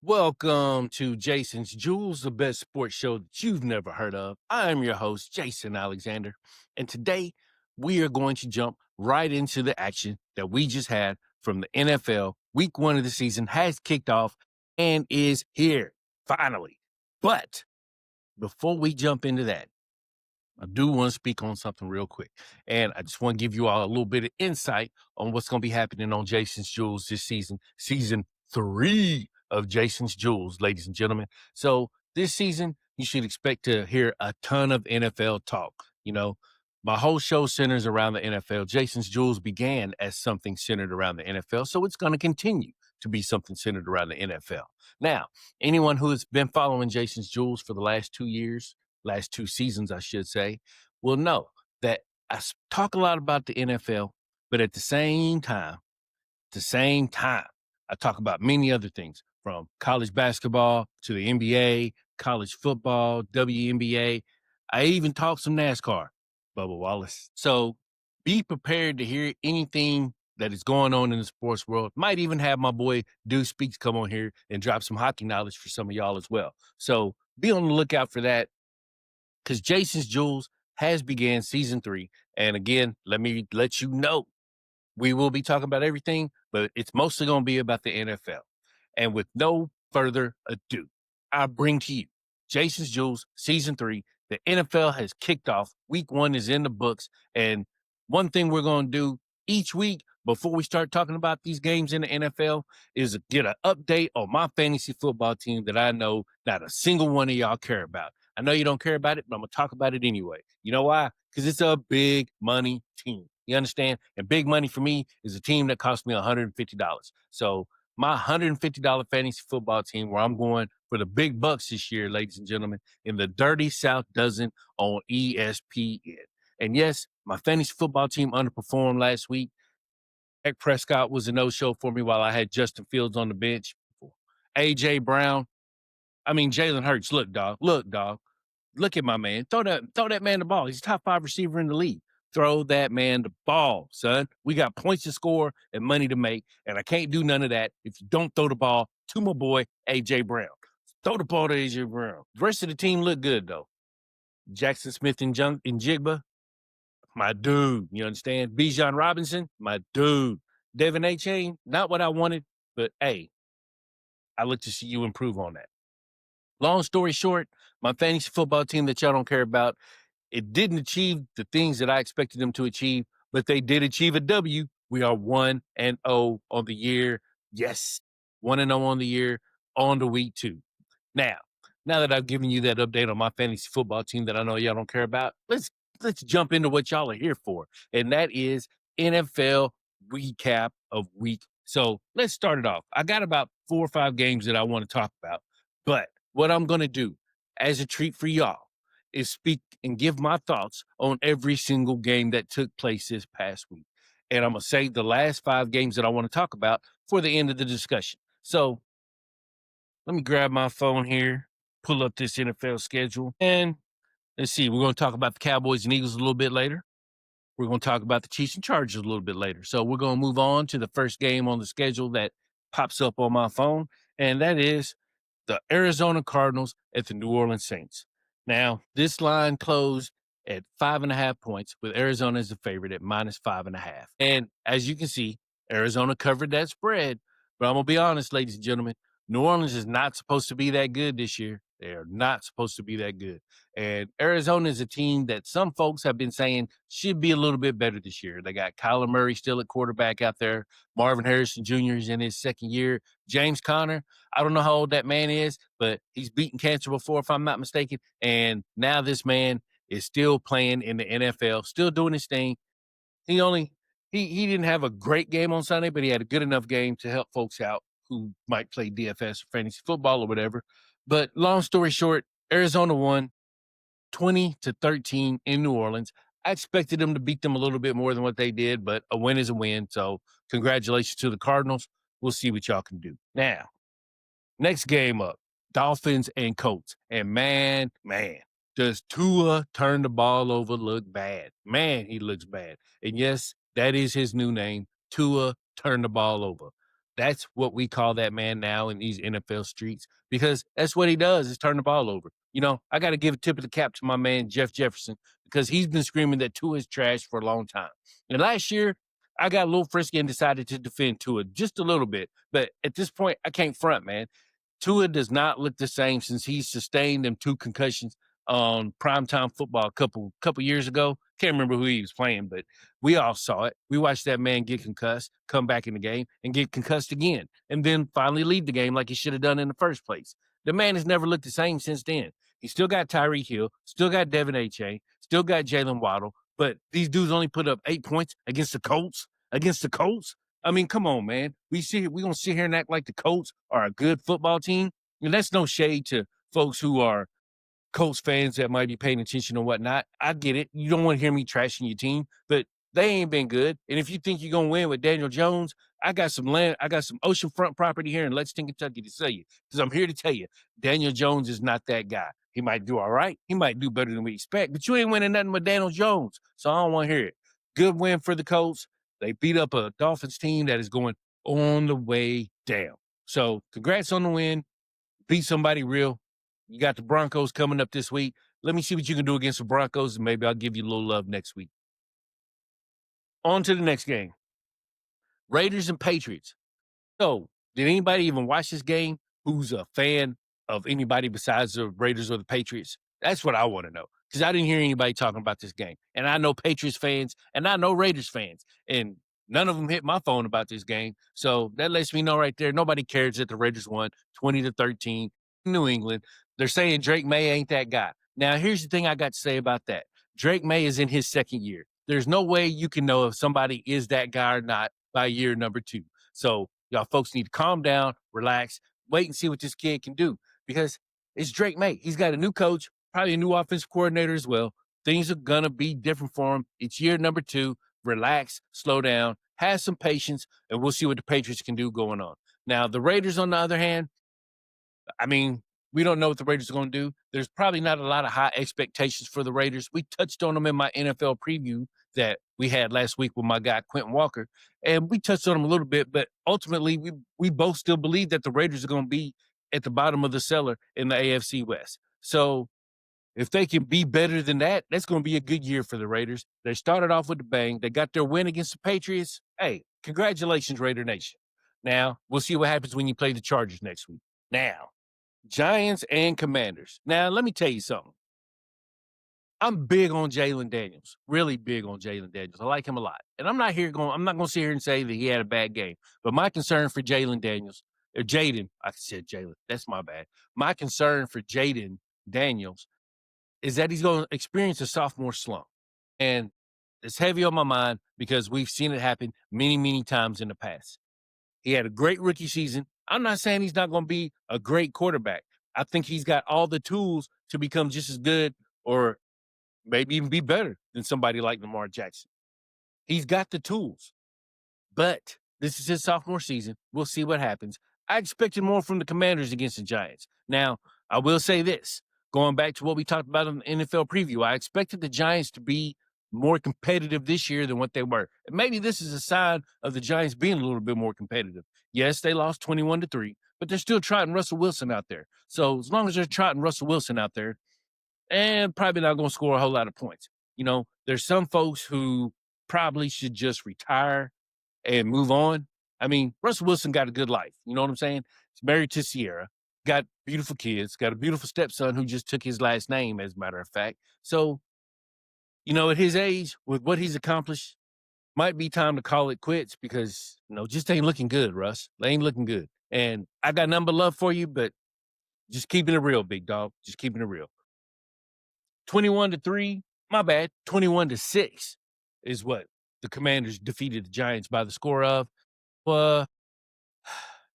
Welcome to Jason's Jewels, the best sports show that you've never heard of. I'm your host, Jason Alexander. And today we are going to jump right into the action that we just had from the NFL. Week one of the season has kicked off and is here, finally. But before we jump into that, I do want to speak on something real quick. And I just want to give you all a little bit of insight on what's going to be happening on Jason's Jewels this season, season three of Jason's Jewels, ladies and gentlemen. So this season, you should expect to hear a ton of NFL talk. You know, my whole show centers around the NFL. Jason's Jewels began as something centered around the NFL. So it's going to continue to be something centered around the NFL. Now, anyone who has been following Jason's Jewels for the last 2 years, last two seasons, I should say, will know that talk a lot about the NFL, but at the same time, I talk about many other things from college basketball to the NBA, college football, WNBA. I even talk some NASCAR, Bubba Wallace. So be prepared to hear anything that is going on in the sports world. Might even have my boy Deuce Speaks come on here and drop some hockey knowledge for some of y'all as well. So be on the lookout for that because Jason's Jewels has began season three. And again, let me let you know we will be talking about everything, but it's mostly going to be about the NFL. And with no further ado, I bring to you Jason's Jewels season three. The NFL has kicked off. Week one is in the books. And one thing we're going to do each week before we start talking about these games in the NFL is get an update on my fantasy football team that I know not a single one of y'all care about. I know you don't care about it, but I'm going to talk about it anyway. You know why? Because it's a big money team. You understand? And big money for me is a team that cost me $150. So my $150 fantasy football team, where I'm going for the big bucks this year, ladies and gentlemen, in the Dirty South Dozen on ESPN. And yes, my fantasy football team underperformed last week. Dak Prescott was a no-show for me while I had Justin Fields on the bench. A.J. Brown, Jalen Hurts. Look, dog. Look at my man. Throw that man the ball. He's a top 5 receiver in the league. Throw that man the ball, son. We got points to score and money to make, and I can't do none of that if you don't throw the ball to my boy A.J. Brown. Throw the ball to A.J. Brown. The rest of the team look good, though. Jackson Smith and Jigba, my dude. You understand? Bijan Robinson, my dude. Devin A. Chain, not what I wanted, but hey, I look to see you improve on that. Long story short, my fantasy football team that y'all don't care about, it didn't achieve the things that I expected them to achieve, but they did achieve a W. We are 1-0 on the year. Yes, 1-0 on the year on the week two. Now that I've given you that update on my fantasy football team that I know y'all don't care about, let's jump into what y'all are here for, and that is NFL recap of week. So let's start it off. I got about 4 or 5 games that I want to talk about, but what I'm going to do as a treat for y'all is speak and give my thoughts on every single game that took place this past week. And I'm going to save the last 5 games that I want to talk about for the end of the discussion. So let me grab my phone here, pull up this NFL schedule, and let's see. We're going to talk about the Cowboys and Eagles a little bit later. We're going to talk about the Chiefs and Chargers a little bit later. So we're going to move on to the first game on the schedule that pops up on my phone, and that is the Arizona Cardinals at the New Orleans Saints. Now, this line closed at 5.5 points, with Arizona as the favorite at -5.5. And as you can see, Arizona covered that spread. But I'm going to be honest, ladies and gentlemen, New Orleans is not supposed to be that good this year. They are not supposed to be that good. And Arizona is a team that some folks have been saying should be a little bit better this year. They got Kyler Murray still at quarterback out there. Marvin Harrison Jr. is in his second year. James Conner, I don't know how old that man is, but he's beaten cancer before, if I'm not mistaken. And now this man is still playing in the NFL, still doing his thing. He only he didn't have a great game on Sunday, but he had a good enough game to help folks out who might play DFS or fantasy football or whatever. But long story short, Arizona won 20-13 in New Orleans. I expected them to beat them a little bit more than what they did, but a win is a win. So congratulations to the Cardinals. We'll see what y'all can do. Now, next game up, Dolphins and Colts. And man, does Tua turn the ball over look bad? Man, he looks bad. And yes, that is his new name. Tua turn the ball over. That's what we call that man now in these NFL streets because that's what he does is turn the ball over. I got to give a tip of the cap to my man Jeff Jefferson because he's been screaming that Tua is trash for a long time. And last year, I got a little frisky and decided to defend Tua just a little bit. But at this point, I can't front, man. Tua does not look the same since he sustained them 2 concussions on primetime football a couple years ago. Can't remember who he was playing, but we all saw it. We watched that man get concussed, come back in the game, and get concussed again, and then finally leave the game like he should have done in the first place. The man has never looked the same since then. He still got Tyreek Hill, still got Devin A. Still got Jalen Waddle, but these dudes only put up 8 points against the Colts. Against the Colts? I mean, come on, man. We gonna sit here and act like the Colts are a good football team, and that's no shade to folks who are Colts fans that might be paying attention or whatnot. I get it. You don't want to hear me trashing your team, but they ain't been good. And if you think you're gonna win with Daniel Jones, I got some land, I got some oceanfront property here in Lexington, Kentucky to sell you. Because I'm here to tell you, Daniel Jones is not that guy. He might do all right. He might do better than we expect, but you ain't winning nothing with Daniel Jones. So I don't want to hear it. Good win for the Colts. They beat up a Dolphins team that is going on the way down. So congrats on the win. Beat somebody real. You got the Broncos coming up this week. Let me see what you can do against the Broncos, and maybe I'll give you a little love next week. On to the next game. Raiders and Patriots. So, did anybody even watch this game who's a fan of anybody besides the Raiders or the Patriots? That's what I want to know because I didn't hear anybody talking about this game. And I know Patriots fans and I know Raiders fans, and none of them hit my phone about this game. So that lets me know right there nobody cares that the Raiders won 20-13 New England. They're saying Drake May ain't that guy. Now, here's the thing I got to say about that. Drake May is in his second year. There's no way you can know if somebody is that guy or not by year number 2. So y'all folks need to calm down, relax, wait and see what this kid can do because it's Drake May. He's got a new coach, probably a new offensive coordinator as well. Things are going to be different for him. It's year number 2. Relax, slow down, have some patience, and we'll see what the Patriots can do going on. Now, the Raiders, on the other hand, I mean, we don't know what the Raiders are going to do. There's probably not a lot of high expectations for the Raiders. We touched on them in my NFL preview that we had last week with my guy Quentin Walker, and we touched on them a little bit. But ultimately, we both still believe that the Raiders are going to be at the bottom of the cellar in the AFC West. So if they can be better than that, that's going to be a good year for the Raiders. They started off with a bang. They got their win against the Patriots. Hey, congratulations, Raider Nation. Now we'll see what happens when you play the Chargers next week. Now, Giants and Commanders. Now, let me tell you something. I'm big on Jalen Daniels, really big on Jalen Daniels. I like him a lot. And I'm not going to sit here and say that he had a bad game. But my concern for Jalen Daniels, or Jaden, I said Jalen, that's my bad. My concern for Jaden Daniels is that he's going to experience a sophomore slump. And it's heavy on my mind because we've seen it happen many, many times in the past. He had a great rookie season. I'm not saying he's not going to be a great quarterback. I think he's got all the tools to become just as good or maybe even be better than somebody like Lamar Jackson. He's got the tools, but this is his sophomore season. We'll see what happens. I expected more from the Commanders against the Giants. Now, I will say this, going back to what we talked about in the NFL preview, I expected the Giants to be more competitive this year than what they were. And maybe this is a sign of the Giants being a little bit more competitive. Yes, they lost 21-3, but they're still trotting Russell Wilson out there. So as long as they're trotting Russell Wilson out there, and probably not going to score a whole lot of points. There's some folks who probably should just retire and move on. I mean, Russell Wilson got a good life. You know what I'm saying? He's married to Sierra, got beautiful kids, got a beautiful stepson who just took his last name, as a matter of fact. So, at his age, with what he's accomplished, might be time to call it quits because, just ain't looking good, Russ. They ain't looking good. And I got nothing but love for you, but just keeping it real, big dog. Just keeping it real. 21-3, my bad, 21-6 is what the Commanders defeated the Giants by the score of. Uh,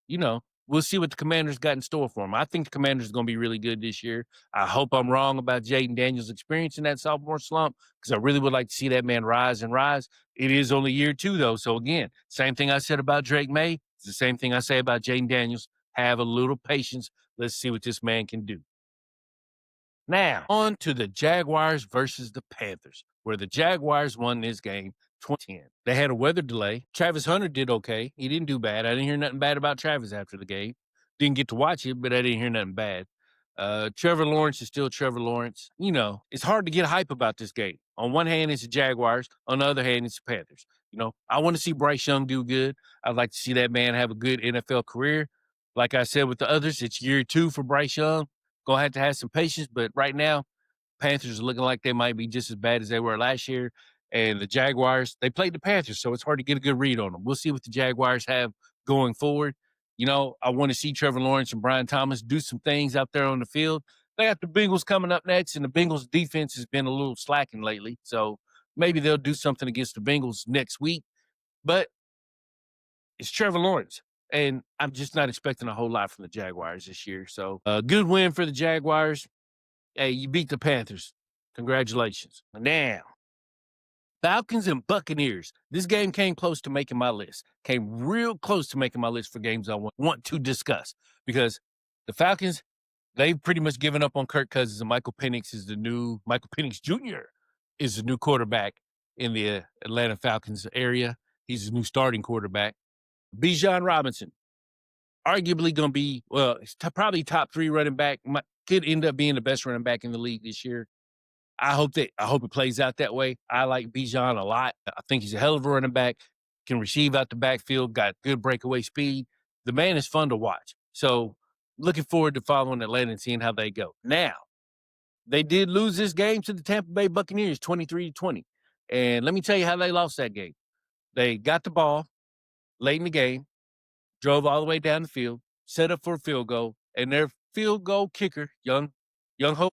we'll see what the Commanders got in store for them. I think the Commanders are going to be really good this year. I hope I'm wrong about Jaden Daniels experiencing that sophomore slump because I really would like to see that man rise and rise. It is only year 2, though. So, again, same thing I said about Drake May. It's the same thing I say about Jaden Daniels. Have a little patience. Let's see what this man can do. Now, on to the Jaguars versus the Panthers, where the Jaguars won this game 2010. They had a weather delay. Travis Hunter did okay. He didn't do bad. I didn't hear nothing bad about Travis after the game. Didn't get to watch it, but I didn't hear nothing bad. Trevor Lawrence is still Trevor Lawrence. You know, it's hard to get hype about this game. On one hand, it's the Jaguars. On the other hand, it's the Panthers. You know, I want to see Bryce Young do good. I'd like to see that man have a good NFL career. Like I said with the others, it's year 2 for Bryce Young. Gonna have some patience, but right now, Panthers are looking like they might be just as bad as they were last year. And the Jaguars, they played the Panthers, so it's hard to get a good read on them. We'll see what the Jaguars have going forward. You know, I want to see Trevor Lawrence and Brian Thomas do some things out there on the field. They got the Bengals coming up next, and the Bengals defense has been a little slacking lately. So maybe they'll do something against the Bengals next week. But it's Trevor Lawrence. And I'm just not expecting a whole lot from the Jaguars this year. So a good win for the Jaguars. Hey, you beat the Panthers. Congratulations. Now, Falcons and Buccaneers. This game came close to making my list. Came real close to making my list for games I want to discuss because the Falcons, they've pretty much given up on Kirk Cousins, and Michael Penix Jr. is the new quarterback in the Atlanta Falcons area. He's the new starting quarterback. Bijan Robinson, arguably going to be, probably top 3 running back. Could end up being the best running back in the league this year. I hope it plays out that way. I like Bijan a lot. I think he's a hell of a running back, can receive out the backfield, got good breakaway speed. The man is fun to watch. So looking forward to following Atlanta and seeing how they go. Now, they did lose this game to the Tampa Bay Buccaneers 23-20. And let me tell you how they lost that game. They got the ball late in the game, drove all the way down the field, set up for a field goal, and their field goal kicker, young Hope,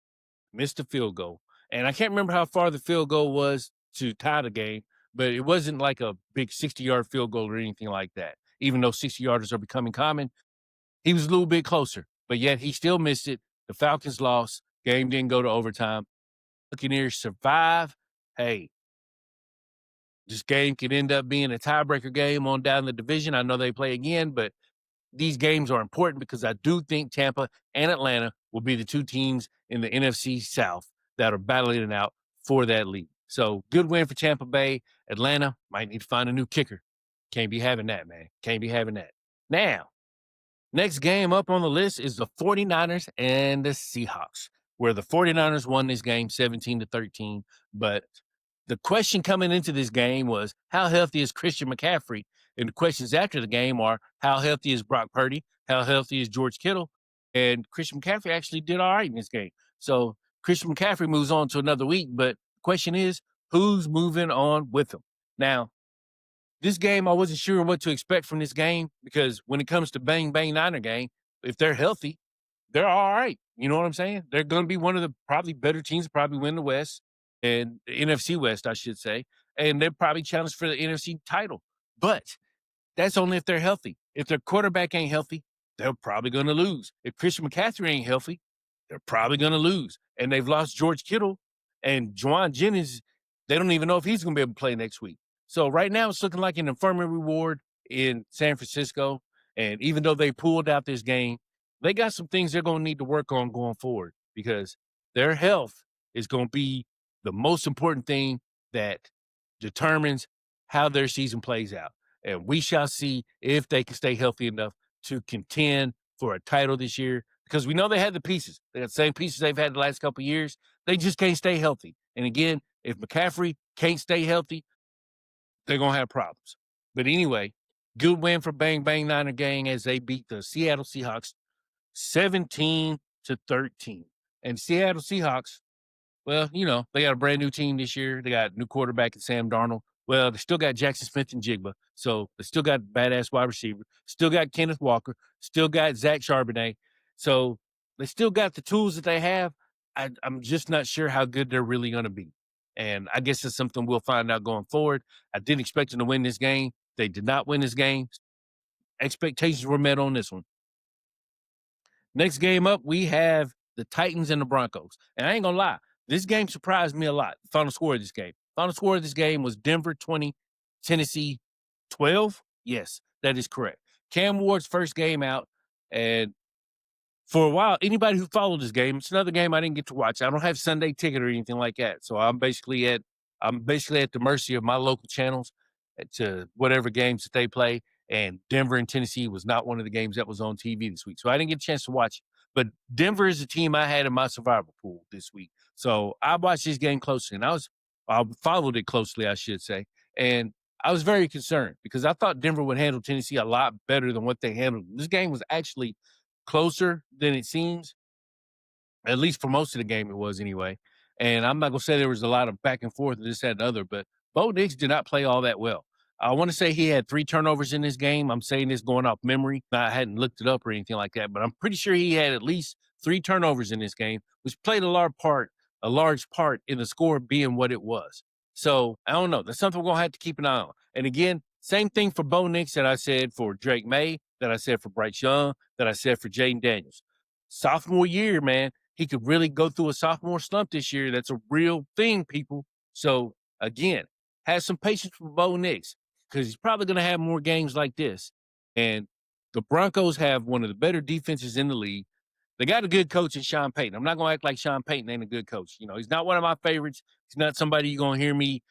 missed the field goal. And I can't remember how far the field goal was to tie the game, but it wasn't like a big 60-yard field goal or anything like that. Even though 60-yarders are becoming common, he was a little bit closer, but yet he still missed it. The Falcons lost. Game didn't go to overtime. Buccaneers survive. Hey, this game could end up being a tiebreaker game on down the division. I know they play again, but these games are important because I do think Tampa and Atlanta will be the 2 teams in the NFC South that are battling it out for that lead. So good win for Tampa Bay. Atlanta might need to find a new kicker. Can't be having that, man. Can't be having that. Now, next game up on the list is the 49ers and the Seahawks, where the 49ers won this game 17-13. But the question coming into this game was, how healthy is Christian McCaffrey? And the questions after the game are, how healthy is Brock Purdy? How healthy is George Kittle? And Christian McCaffrey actually did all right in this game. So Christian McCaffrey moves on to another week, but the question is, who's moving on with him? Now, this game, I wasn't sure what to expect from this game because when it comes to bang, bang Niner game, if they're healthy, they're all right. You know what I'm saying? They're going to be one of the probably better teams to probably win the West and the NFC West, I should say. And they're probably challenged for the NFC title. But that's only if they're healthy. If their quarterback ain't healthy, they're probably going to lose. If Christian McCaffrey ain't healthy, they're probably going to lose. And they've lost George Kittle and Juwan Jennings. They don't even know if he's going to be able to play next week. So right now it's looking like an infirmary ward in San Francisco. And even though they pulled out this game, they got some things they're going to need to work on going forward because their health is going to be the most important thing that determines how their season plays out. And we shall see if they can stay healthy enough to contend for a title this year because we know they had the pieces. They got the same pieces they've had the last couple of years. They just can't stay healthy. And again, if McCaffrey can't stay healthy, they're going to have problems. But anyway, good win for Bang Bang Niner Gang as they beat the Seattle Seahawks 17-13. And Seattle Seahawks, well, you know, they got a brand new team this year. They got new quarterback in Sam Darnold. Well, they still got Jackson Smith and Jigba. So they still got badass wide receiver. Still got Kenneth Walker. Still got Zach Charbonnet. So they still got the tools that they have. I'm just not sure how good they're really going to be. And I guess it's something we'll find out going forward. I didn't expect them to win this game. They did not win this game. Expectations were met on this one. Next game up, we have the Titans and the Broncos. And I ain't going to lie, this game surprised me a lot. Final score of this game. Final score of this game was Denver 20, Tennessee 12. Yes, that is correct. Cam Ward's first game out. And for a while, anybody who followed this game, it's another game I didn't get to watch. I don't have Sunday ticket or anything like that. So I'm basically at I'm basically at the mercy of my local channels to whatever games that they play. And Denver and Tennessee was not one of the games that was on TV this week. So I didn't get a chance to watch it. But Denver is a team I had in my survival pool this week. So I watched this game closely and I followed it closely, I should say. And I was very concerned because I thought Denver would handle Tennessee a lot better than what they handled. This game was actually closer than it seems. At least for most of the game, it was anyway. And I'm not gonna say there was a lot of back and forth and this, that, and other, but Bo Nix did not play all that well. I want to say he had 3 turnovers in this game. I'm saying this going off memory. I hadn't looked it up or anything like that, but I'm pretty sure he had at least 3 turnovers in this game, which played a large part in the score being what it was. So I don't know. That's something we're gonna have to keep an eye on. And again, same thing for Bo Nix that I said for Drake May, that I said for Bryce Young, that I said for Jaden Daniels. Sophomore year, man, he could really go through a sophomore slump this year. That's a real thing, people. So again, have some patience for Bo Nix because he's probably going to have more games like this. And the Broncos have one of the better defenses in the league. They got a good coach in Sean Payton. I'm not going to act like Sean Payton ain't a good coach. You know, he's not one of my favorites. He's not somebody you're going to hear me,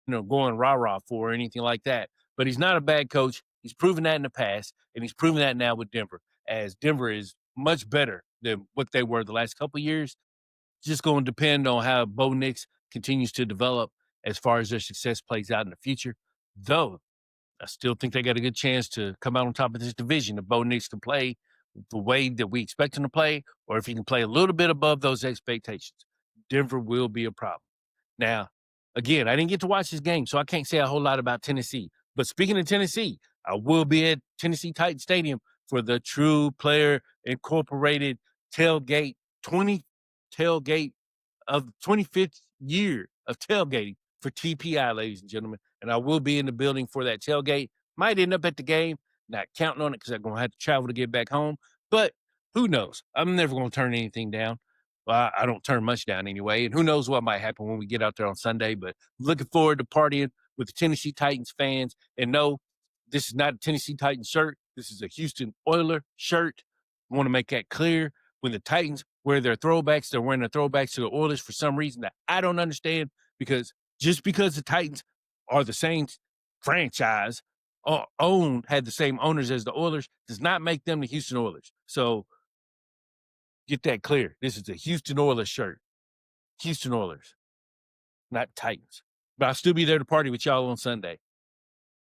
going rah rah for or anything like that. But he's not a bad coach. He's proven that in the past, and he's proven that now with Denver, as Denver is much better than what they were the last couple of years. It's just going to depend on how Bo Nix continues to develop as far as their success plays out in the future. Though I still think they got a good chance to come out on top of this division if Bo Nix can play the way that we expect him to play, or if he can play a little bit above those expectations. Denver will be a problem. Now, again, I didn't get to watch this game, so I can't say a whole lot about Tennessee. But speaking of Tennessee, I will be at Tennessee Titan Stadium for the True Player Incorporated tailgate, 20 tailgate of 25th year of tailgating for TPI, ladies and gentlemen. And I will be in the building for that tailgate. Might end up at the game, not counting on it because I'm going to have to travel to get back home. But who knows? I'm never going to turn anything down. Well, I don't turn much down anyway. And who knows what might happen when we get out there on Sunday. But looking forward to partying with the Tennessee Titans fans. And no, this is not a Tennessee Titans shirt. This is a Houston Oiler shirt. I want to make that clear. When the Titans wear their throwbacks, they're wearing their throwbacks to the Oilers for some reason that I don't understand. Because just because the Titans are the same franchise, had the same owners as the Oilers, does not make them the Houston Oilers. So get that clear. This is a Houston Oilers shirt. Houston Oilers, not Titans. But I'll still be there to party with y'all on Sunday.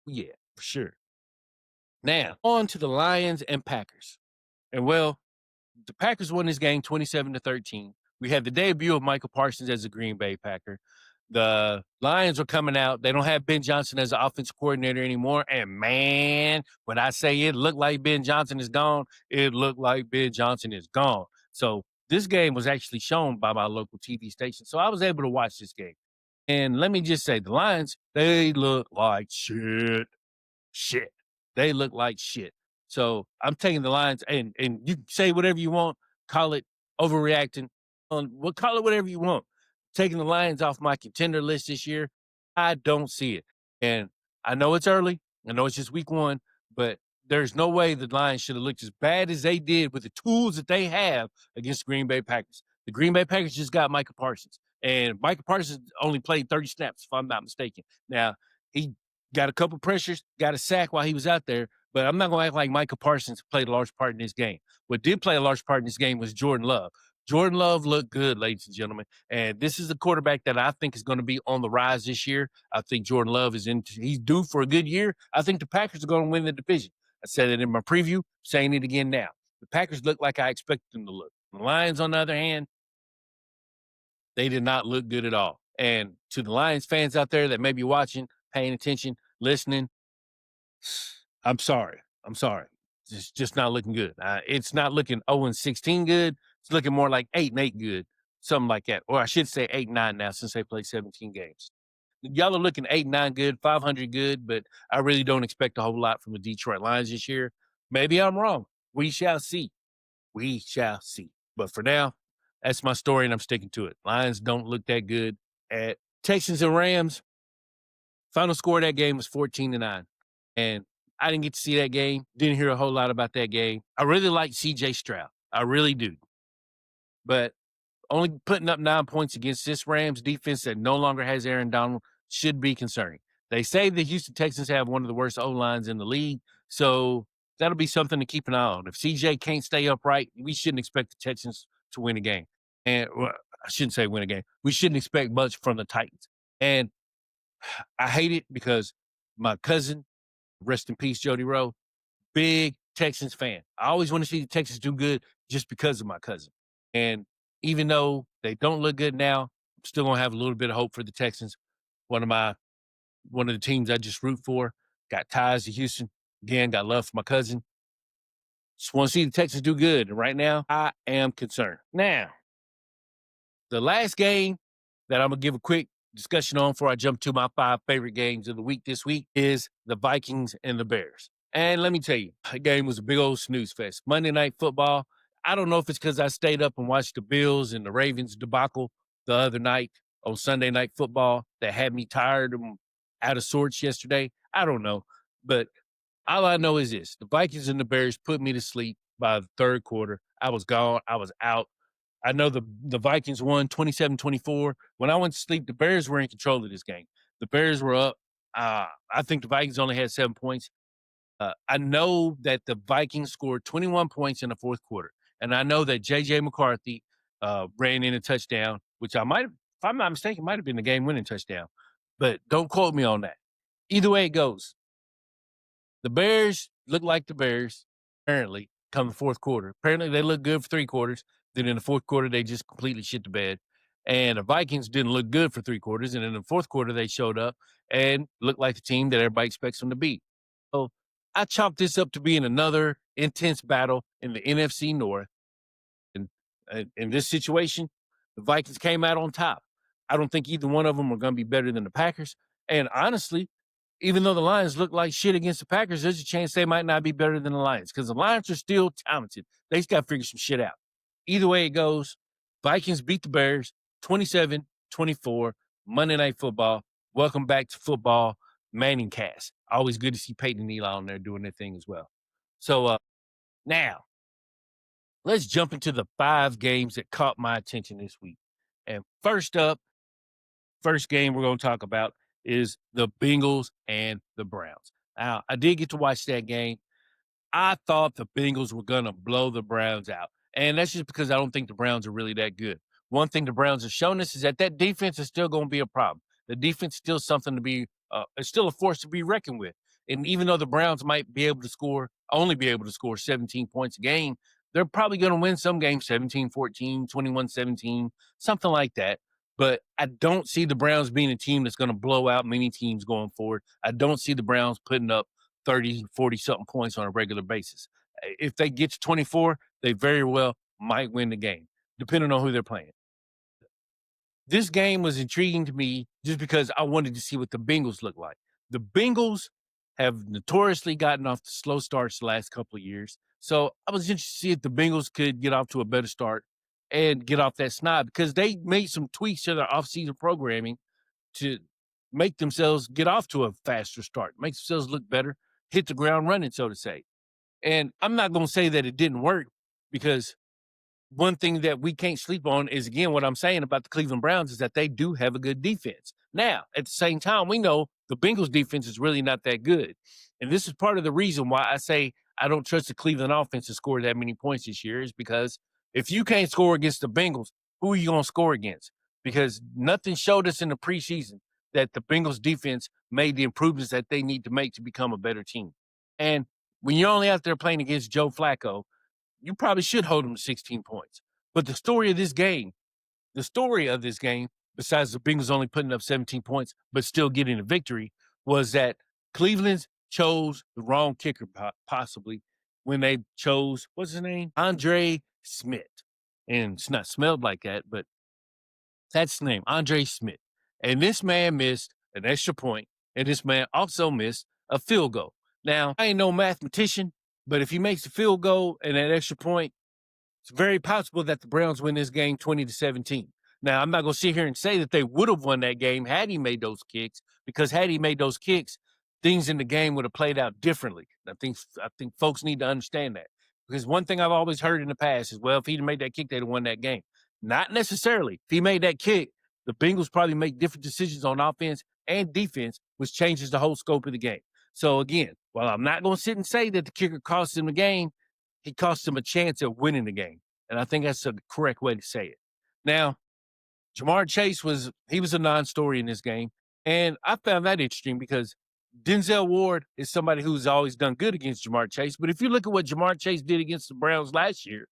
Yeah, for sure. Now, on to the Lions and Packers. And well, the Packers won this game 27-13. We had the debut of Michael Parsons as a Green Bay Packer. The Lions are coming out. They don't have Ben Johnson as the offensive coordinator anymore. And man, when I say it looked like Ben Johnson is gone, it looked like Ben Johnson is gone. So this game was actually shown by my local TV station. So I was able to watch this game. And let me just say, the Lions, they look like shit. Shit. They look like shit. So I'm taking the Lions, and you say whatever you want, call it overreacting, call it whatever you want. Taking the Lions off my contender list this year, I don't see it. And I know it's early. I know it's just week 1, but there's no way the Lions should have looked as bad as they did with the tools that they have against the Green Bay Packers. The Green Bay Packers just got Micah Parsons, and Micah Parsons only played 30 snaps, if I'm not mistaken. Now, he got a couple pressures, got a sack while he was out there, but I'm not going to act like Micah Parsons played a large part in this game. What did play a large part in this game was Jordan Love. Jordan Love looked good, ladies and gentlemen. And this is a quarterback that I think is going to be on the rise this year. I think Jordan Love he's due for a good year. I think the Packers are going to win the division. I said it in my preview, saying it again now. The Packers look like I expected them to look. The Lions, on the other hand, they did not look good at all. And to the Lions fans out there that may be watching, paying attention, listening, I'm sorry. It's just not looking good. It's not looking 0-16 good. It's looking more like 8-8 good, something like that. Or I should say 8-9 now since they played 17 games. Y'all are looking 8-9 good, 500 good, but I really don't expect a whole lot from the Detroit Lions this year. Maybe I'm wrong. We shall see. We shall see. But for now, that's my story, and I'm sticking to it. Lions don't look that good. At Texans and Rams, final score of that game was 14-9. And I didn't get to see that game. Didn't hear a whole lot about that game. I really like C.J. Stroud. I really do. But only putting up 9 points against this Rams defense that no longer has Aaron Donald, should be concerning. They say the Houston Texans have one of the worst O-lines in the league, so that'll be something to keep an eye on. If CJ can't stay upright, we shouldn't expect the Texans to win a game. And well, I shouldn't say win a game. We shouldn't expect much from the Titans. And I hate it because my cousin, rest in peace, Jody Rowe, big Texans fan. I always want to see the Texans do good just because of my cousin. And even though they don't look good now, I'm still gonna have a little bit of hope for the Texans. One of the teams I just root for. Got ties to Houston. Again, got love for my cousin. Just want to see the Texans do good. And right now, I am concerned. Now, the last game that I'm gonna give a quick discussion on before I jump to my 5 favorite games of the week this week is the Vikings and the Bears. And let me tell you, the game was a big old snooze fest. Monday Night Football. I don't know if it's because I stayed up and watched the Bills and the Ravens debacle the other night on Sunday Night Football that had me tired and out of sorts yesterday. I don't know. But all I know is this: the Vikings and the Bears put me to sleep by the third quarter. I was gone. I was out. I know the Vikings won 27-24. When I went to sleep, the Bears were in control of this game. The Bears were up. I think the Vikings only had 7 points. I know that the Vikings scored 21 points in the fourth quarter. And I know that J.J. McCarthy ran in a touchdown, which I might have, if I'm not mistaken, might have been the game-winning touchdown. But don't quote me on that. Either way it goes, the Bears look like the Bears, apparently, come the fourth quarter. Apparently, they look good for 3 quarters. Then in the fourth quarter, they just completely shit the bed. And the Vikings didn't look good for 3 quarters. And in the fourth quarter, they showed up and looked like the team that everybody expects them to be. So I chalk this up to being another intense battle in the NFC North. And in this situation, the Vikings came out on top. I don't think either one of them are going to be better than the Packers. And honestly, even though the Lions look like shit against the Packers, there's a chance they might not be better than the Lions because the Lions are still talented. They just got to figure some shit out. Either way it goes, Vikings beat the Bears 27-24, Monday Night Football. Welcome back to football, Manning cast. Always good to see Peyton and Eli on there doing their thing as well. So now, let's jump into the 5 games that caught my attention this week. And first game we're going to talk about is the Bengals and the Browns. Now, I did get to watch that game. I thought the Bengals were going to blow the Browns out. And that's just because I don't think the Browns are really that good. One thing the Browns have shown us is that defense is still going to be a problem. The defense is still something to be, it's still a force to be reckoned with. And even though the Browns might be able to only be able to score 17 points a game, they're probably going to win some games 17-14, 21-17, something like that. But I don't see the Browns being a team that's going to blow out many teams going forward. I don't see the Browns putting up 30, 40-something points on a regular basis. If they get to 24, they very well might win the game, depending on who they're playing. This game was intriguing to me just because I wanted to see what the Bengals look like. The Bengals have notoriously gotten off the slow starts the last couple of years. So I was interested to see if the Bengals could get off to a better start and get off that snide because they made some tweaks to their offseason programming to make themselves get off to a faster start, make themselves look better, hit the ground running, so to say. And I'm not going to say that it didn't work because one thing that we can't sleep on is, again, what I'm saying about the Cleveland Browns is that they do have a good defense. Now, at the same time, we know the Bengals defense is really not that good. And this is part of the reason why I say I don't trust the Cleveland offense to score that many points this year is because if you can't score against the Bengals, who are you going to score against? Because nothing showed us in the preseason that the Bengals defense made the improvements that they need to make to become a better team. And when you're only out there playing against Joe Flacco, you probably should hold them to 16 points. But the story of this game, besides the Bengals only putting up 17 points, but still getting a victory, was that Cleveland chose the wrong kicker, possibly, when they chose, what's his name? Andre Smith. And it's not smelled like that, but that's the name, Andre Smith. And this man missed an extra point, and this man also missed a field goal. Now, I ain't no mathematician, but if he makes a field goal and that extra point, it's very possible that the Browns win this game 20-17. Now, I'm not going to sit here and say that they would have won that game had he made those kicks, because had he made those kicks, things in the game would have played out differently. I think folks need to understand that. Because one thing I've always heard in the past is, well, if he'd made that kick, they'd have won that game. Not necessarily. If he made that kick, the Bengals probably make different decisions on offense and defense, which changes the whole scope of the game. So again, while I'm not going to sit and say that the kicker cost him the game, he cost him a chance at winning the game. And I think that's the correct way to say it. Now, Jamar Chase was a non-story in this game. And I found that interesting because Denzel Ward is somebody who's always done good against Jamar Chase. But if you look at what Jamar Chase did against the Browns last year,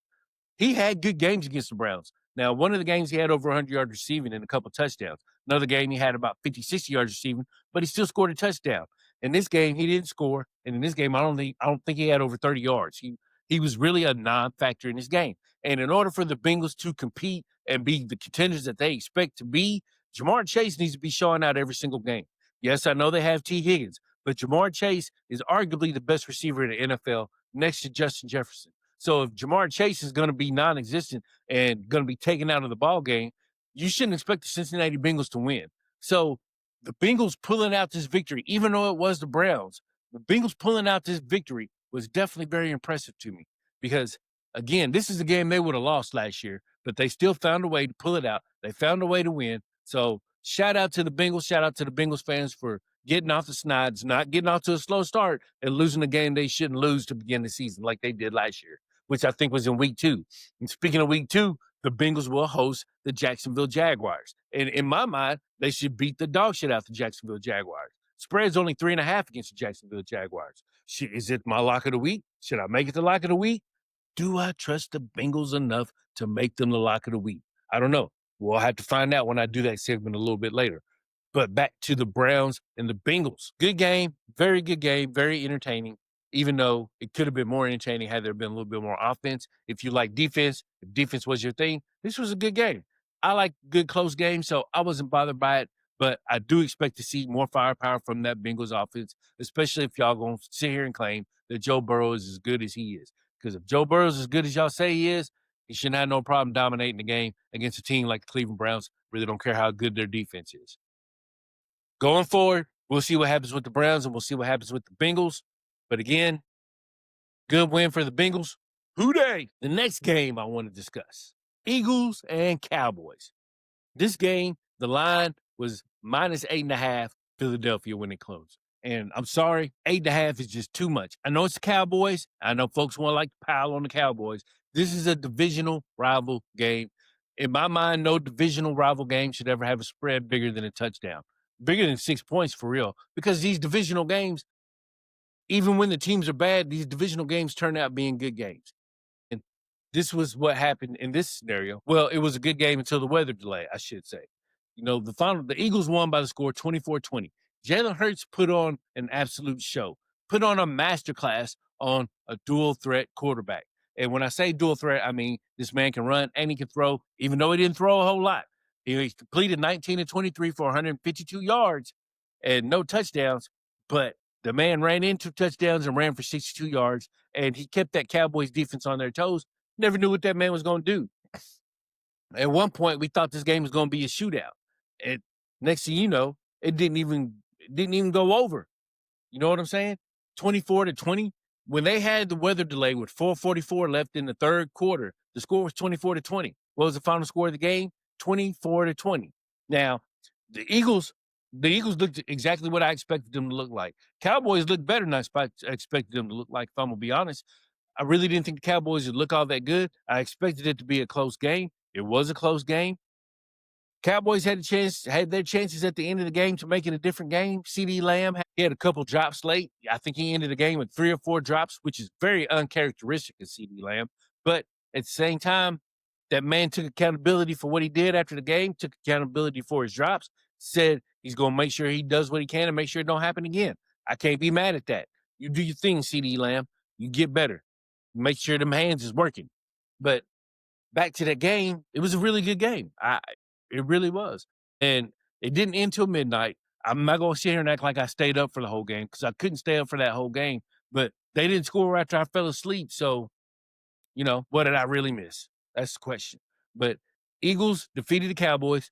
he had good games against the Browns. Now, one of the games he had over 100 yards receiving and a couple touchdowns. Another game he had about 50, 60 yards receiving, but he still scored a touchdown. In this game, he didn't score, and in this game, I don't think he had over 30 yards. He was really a non-factor in this game. And in order for the Bengals to compete and be the contenders that they expect to be, Jamar Chase needs to be showing out every single game. Yes, I know they have T. Higgins, but Jamar Chase is arguably the best receiver in the NFL next to Justin Jefferson. So if Jamar Chase is going to be non-existent and going to be taken out of the ball game, you shouldn't expect the Cincinnati Bengals to win. So the Bengals pulling out this victory, even though it was the Browns, the Bengals pulling out this victory was definitely very impressive to me because, again, this is a game they would have lost last year, but they still found a way to pull it out. They found a way to win. So shout out to the Bengals. Shout out to the Bengals fans for getting off the snides, not getting off to a slow start and losing a game they shouldn't lose to begin the season like they did last year, which I think was in week 2. And speaking of week 2, the Bengals will host the Jacksonville Jaguars. And in my mind, they should beat the dog shit out the Jacksonville Jaguars. Spread's only 3.5 against the Jacksonville Jaguars. Is it my lock of the week? Should I make it the lock of the week? Do I trust the Bengals enough to make them the lock of the week? I don't know. We'll have to find out when I do that segment a little bit later. But back to the Browns and the Bengals. Good game, very entertaining, even though it could have been more entertaining had there been a little bit more offense. If you like defense, if defense was your thing, this was a good game. I like good close games, so I wasn't bothered by it. But I do expect to see more firepower from that Bengals offense, especially if y'all going to sit here and claim that Joe Burrow is as good as he is. Because if Joe Burrow is as good as y'all say he is, he shouldn't have no problem dominating the game against a team like the Cleveland Browns. Really don't care how good their defense is. Going forward, we'll see what happens with the Browns and we'll see what happens with the Bengals. But again, good win for the Bengals. Who dey? The next game I want to discuss, Eagles and Cowboys. This game, the line was minus 8.5 Philadelphia when it closed. And I'm sorry, 8.5 is just too much. I know it's the Cowboys. I know folks want to like to pile on the Cowboys. This is a divisional rival game. In my mind, no divisional rival game should ever have a spread bigger than a touchdown, bigger than 6 points for real. Because these divisional games, even when the teams are bad, these divisional games turn out being good games. And this was what happened in this scenario. Well, it was a good game until the weather delay, I should say. You know, the Eagles won by the score 24-20. Jalen Hurts put on an absolute show, put on a masterclass on a dual threat quarterback. And when I say dual threat, I mean this man can run and he can throw, even though he didn't throw a whole lot. He completed 19-23 for 152 yards and no touchdowns, but the man ran in 2 touchdowns and ran for 62 yards, and he kept that Cowboys defense on their toes. Never knew what that man was going to do. At one point, we thought this game was going to be a shootout. And next thing you know, it didn't even go over. You know what I'm saying? 24-20. When they had the weather delay with 4:44 left in the third quarter, the score was 24-20. What was the final score of the game? 24-20. Now, the Eagles looked exactly what I expected them to look like. Cowboys looked better than I expected them to look like, if I'm going to be honest. I really didn't think the Cowboys would look all that good. I expected it to be a close game. It was a close game. Cowboys had their chances at the end of the game to make it a different game. CD Lamb had a couple drops late. I think he ended the game with 3 or 4 drops, which is very uncharacteristic of CD Lamb. But at the same time, that man took accountability for what he did after the game, took accountability for his drops, said he's going to make sure he does what he can and make sure it don't happen again. I can't be mad at that. You do your thing, CD Lamb. You get better. Make sure them hands is working. But back to that game, it was a really good game. It really was. And it didn't end till midnight. I'm not going to sit here and act like I stayed up for the whole game because I couldn't stay up for that whole game. But they didn't score after I fell asleep. So, you know, what did I really miss? That's the question. But Eagles defeated the Cowboys.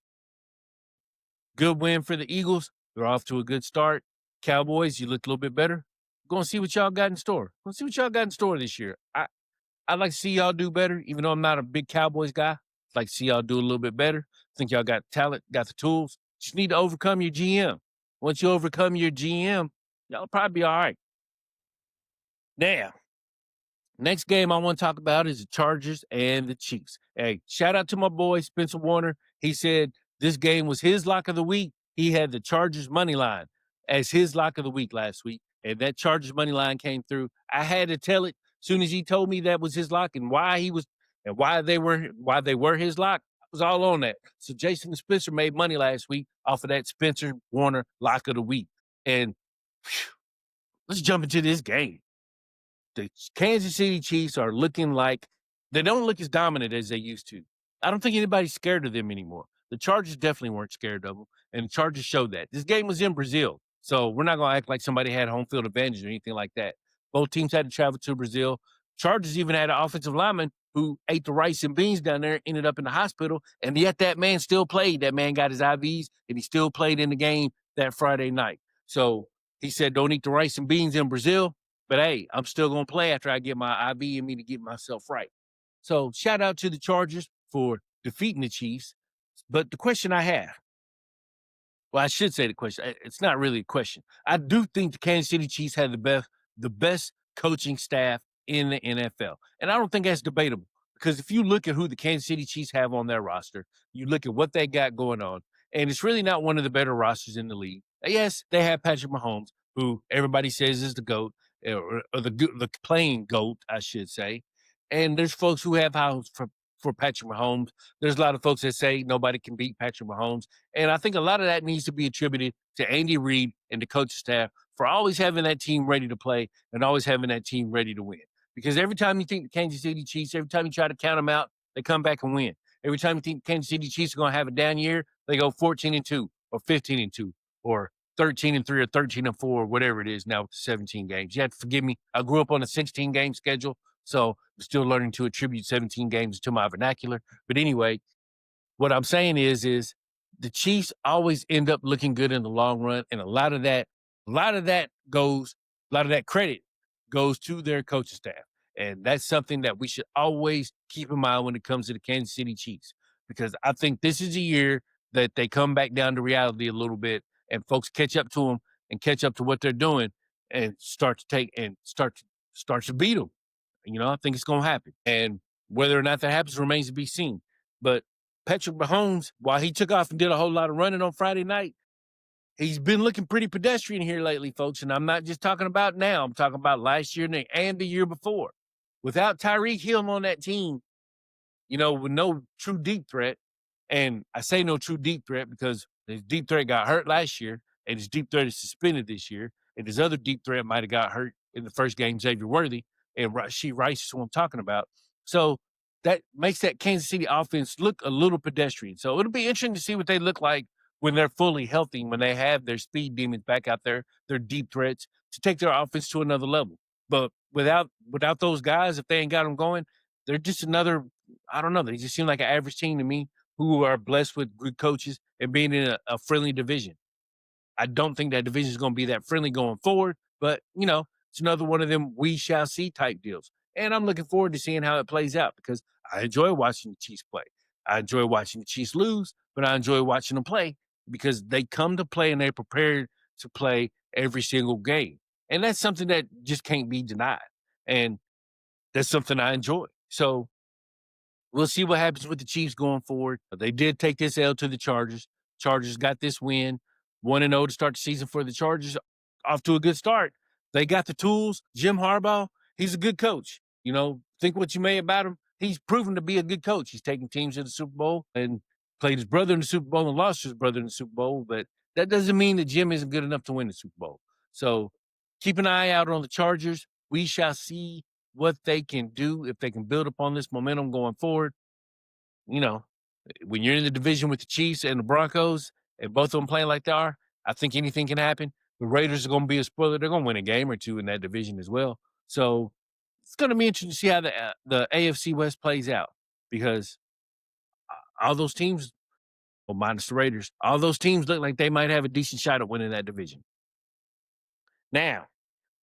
Good win for the Eagles. They're off to a good start. Cowboys, you looked a little bit better. Going to see what y'all got in store. Going to see what y'all got in store this year. I'd like to see y'all do better, even though I'm not a big Cowboys guy. I'd like to see y'all do a little bit better. I think y'all got talent, got the tools. Just need to overcome your GM. Once you overcome your GM, y'all probably be all right. Now, next game I want to talk about is the Chargers and the Chiefs. Hey, shout out to my boy Spencer Warner. He said this game was his lock of the week. He had the Chargers money line as his lock of the week last week, and that Chargers money line came through. I had to tell it as soon as he told me that was his lock and why they were his lock. I was all on that. So Jason and Spencer made money last week off of that Spencer Warner lock of the week. And whew, let's jump into this game. The Kansas City Chiefs are looking like they don't look as dominant as they used to. I don't think anybody's scared of them anymore. The Chargers definitely weren't scared of them, and the Chargers showed that. This game was in Brazil, so we're not going to act like somebody had home field advantage or anything like that. Both teams had to travel to Brazil. Chargers even had an offensive lineman who ate the rice and beans down there, ended up in the hospital, and yet that man still played. That man got his IVs, and he still played in the game that Friday night. So he said, don't eat the rice and beans in Brazil. But hey, I'm still going to play after I get my IV in me to get myself right. So shout out to the Chargers for defeating the Chiefs. But the question I have, well, I should say the question. It's not really a question. I do think the Kansas City Chiefs have the best coaching staff in the NFL. And I don't think that's debatable because if you look at who the Kansas City Chiefs have on their roster, you look at what they got going on, and it's really not one of the better rosters in the league. Yes, they have Patrick Mahomes, who everybody says is the GOAT, or the playing GOAT, I should say. And there's folks who have high for Patrick Mahomes. There's a lot of folks that say nobody can beat Patrick Mahomes. And I think a lot of that needs to be attributed to Andy Reid and the coaching staff for always having that team ready to play and always having that team ready to win. Because every time you think the Kansas City Chiefs, every time you try to count them out, they come back and win. Every time you think the Kansas City Chiefs are going to have a down year, they go 14-2 or 15-2 or 13-3 or 13-4 or whatever it is now with the 17 games. You have to forgive me. I grew up on a 16-game schedule, so I'm still learning to attribute 17 games to my vernacular. But anyway, what I'm saying is the Chiefs always end up looking good in the long run, and a lot of that credit goes to their coaching staff. And that's something that we should always keep in mind when it comes to the Kansas City Chiefs, because I think this is a year that they come back down to reality a little bit and folks catch up to them and catch up to what they're doing and start to beat them. I think it's going to happen. And whether or not that happens remains to be seen. But Patrick Mahomes, while he took off and did a whole lot of running on Friday night, he's been looking pretty pedestrian here lately, folks. And I'm not just talking about now. I'm talking about last year and the year before. Without Tyreek Hill on that team, with no true deep threat, and I say no true deep threat because his deep threat got hurt last year, and his deep threat is suspended this year, and his other deep threat might have got hurt in the first game, Xavier Worthy, and Rashee Rice is what I'm talking about. So that makes that Kansas City offense look a little pedestrian. So it'll be interesting to see what they look like when they're fully healthy, when they have their speed demons back out there, their deep threats to take their offense to another level. But without those guys, if they ain't got them going, they're just another, I don't know, they just seem like an average team to me who are blessed with good coaches and being in a friendly division. I don't think that division is going to be that friendly going forward, but, it's another one of them we shall see type deals. And I'm looking forward to seeing how it plays out because I enjoy watching the Chiefs play. I enjoy watching the Chiefs lose, but I enjoy watching them play because they come to play and they're prepared to play every single game. And that's something that just can't be denied. And that's something I enjoy. So we'll see what happens with the Chiefs going forward. They did take this L to the Chargers. Chargers got this win, 1-0 to start the season for the Chargers. Off to a good start. They got the tools. Jim Harbaugh, he's a good coach. Think what you may about him. He's proven to be a good coach. He's taken teams to the Super Bowl and played his brother in the Super Bowl and lost his brother in the Super Bowl. But that doesn't mean that Jim isn't good enough to win the Super Bowl. So keep an eye out on the Chargers. We shall see what they can do if they can build upon this momentum going forward. When you're in the division with the Chiefs and the Broncos and both of them playing like they are, I think anything can happen. The Raiders are going to be a spoiler. They're going to win a game or two in that division as well. So it's going to be interesting to see how the AFC West plays out because all those teams, well, minus the Raiders, all those teams look like they might have a decent shot at winning that division. Now,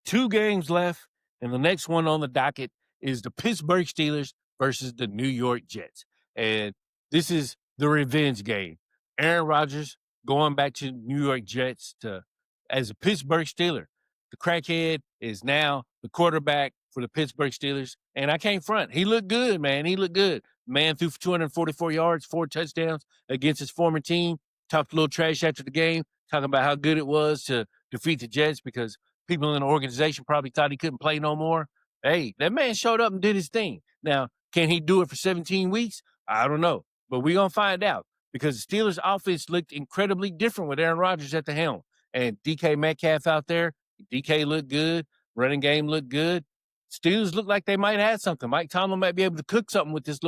2 games left, and the next one on the docket is the Pittsburgh Steelers versus the New York Jets. And this is the revenge game. Aaron Rodgers going back to New York Jets to as a Pittsburgh Steeler. The crackhead is now the quarterback for the Pittsburgh Steelers. And I can't front. He looked good, man. He looked good. Man threw for 244 yards, 4 touchdowns against his former team. Talked a little trash after the game, talking about how good it was to defeat the Jets because people in the organization probably thought he couldn't play no more. Hey, that man showed up and did his thing. Now, can he do it for 17 weeks? I don't know. But we're going to find out because the Steelers' offense looked incredibly different with Aaron Rodgers at the helm. And DK Metcalf out there, DK looked good. Running game looked good. Steelers look like they might have something. Mike Tomlin might be able to cook something with this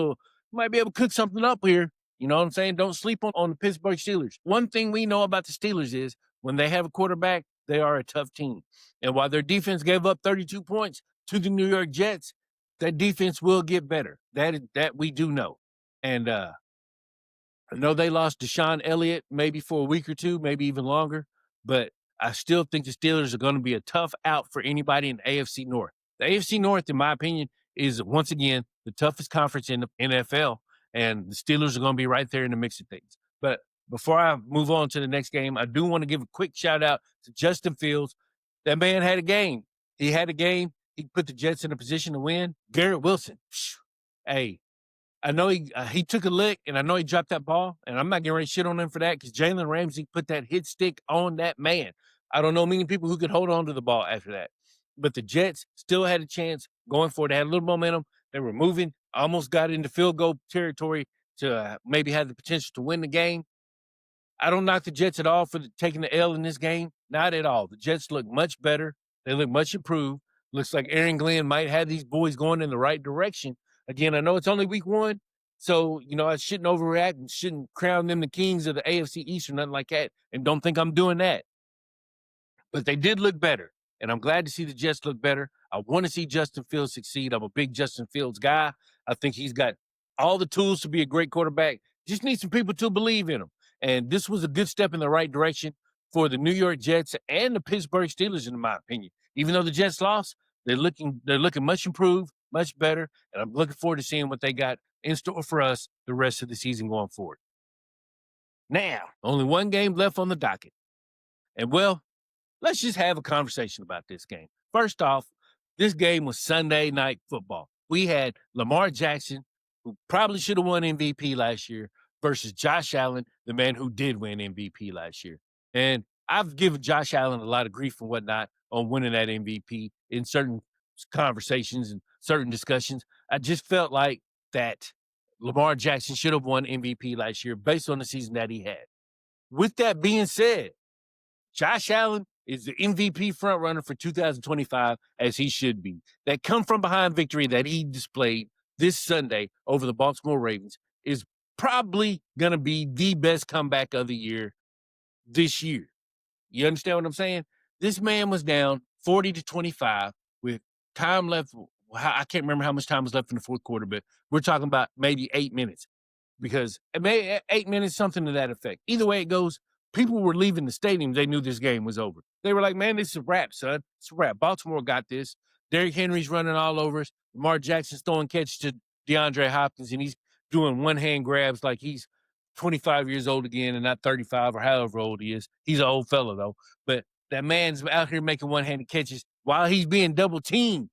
might be able to cook something up here. You know what I'm saying? Don't sleep on the Pittsburgh Steelers. One thing we know about the Steelers is when they have a quarterback, they are a tough team. And while their defense gave up 32 points to the New York Jets, that defense will get better. That we do know. And I know they lost Deshaun Elliott maybe for a week or two, maybe even longer, but I still think the Steelers are going to be a tough out for anybody in the AFC North. The AFC North, in my opinion, is once again the toughest conference in the NFL, and the Steelers are going to be right there in the mix of things. But before I move on to the next game, I do want to give a quick shout out to Justin Fields. That man had a game. He had a game. He put the Jets in a position to win. Garrett Wilson, hey, I know he took a lick, and I know he dropped that ball, and I'm not getting ready to shit on him for that because Jalen Ramsey put that hit stick on that man. I don't know many people who could hold on to the ball after that. But the Jets still had a chance going for it. They had a little momentum. They were moving, almost got into field goal territory to maybe have the potential to win the game. I don't knock the Jets at all for taking the L in this game. Not at all. The Jets look much better. They look much improved. Looks like Aaron Glenn might have these boys going in the right direction. Again, I know it's only week one, so, I shouldn't overreact and shouldn't crown them the kings of the AFC East or nothing like that, and don't think I'm doing that. But they did look better, and I'm glad to see the Jets look better. I want to see Justin Fields succeed. I'm a big Justin Fields guy. I think he's got all the tools to be a great quarterback. Just need some people to believe in him. And this was a good step in the right direction for the New York Jets and the Pittsburgh Steelers, in my opinion. Even though the Jets lost, they're looking much improved, much better, and I'm looking forward to seeing what they got in store for us the rest of the season going forward. Now, only one game left on the docket. And, well, let's just have a conversation about this game. First off, this game was Sunday Night Football. We had Lamar Jackson, who probably should have won MVP last year, versus Josh Allen, the man who did win MVP last year. And I've given Josh Allen a lot of grief and whatnot on winning that MVP in certain conversations and certain discussions. I just felt like that Lamar Jackson should have won MVP last year based on the season that he had. With that being said, Josh Allen is the MVP frontrunner for 2025, as he should be. That come from behind victory that he displayed this Sunday over the Baltimore Ravens is probably going to be the best comeback of the year this year. You understand what I'm saying? This man was down 40-25 with time left. I can't remember how much time was left in the fourth quarter, but we're talking about maybe 8 minutes because maybe 8 minutes, something to that effect. Either way it goes, people were leaving the stadium. They knew this game was over. They were like, man, this is a wrap, son. It's a wrap. Baltimore got this. Derrick Henry's running all over us. Lamar Jackson's throwing catches to DeAndre Hopkins, and he's doing one-hand grabs like he's 25 years old again and not 35 or however old he is. He's an old fella, though. But that man's out here making one-handed catches while he's being double-teamed.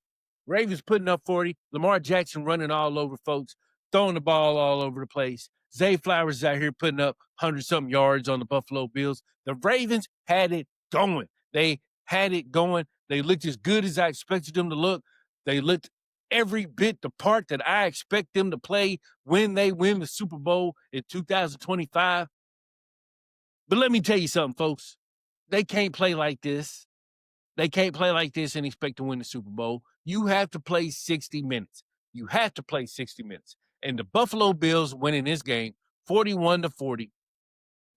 Ravens putting up 40. Lamar Jackson running all over folks, throwing the ball all over the place. Zay Flowers is out here putting up 100-something yards on the Buffalo Bills. The Ravens had it going. They had it going. They looked as good as I expected them to look. They looked every bit the part that I expect them to play when they win the Super Bowl in 2025. But let me tell you something, folks. They can't play like this. They can't play like this and expect to win the Super Bowl. You have to play 60 minutes. You have to play 60 minutes. And the Buffalo Bills winning this game 41-40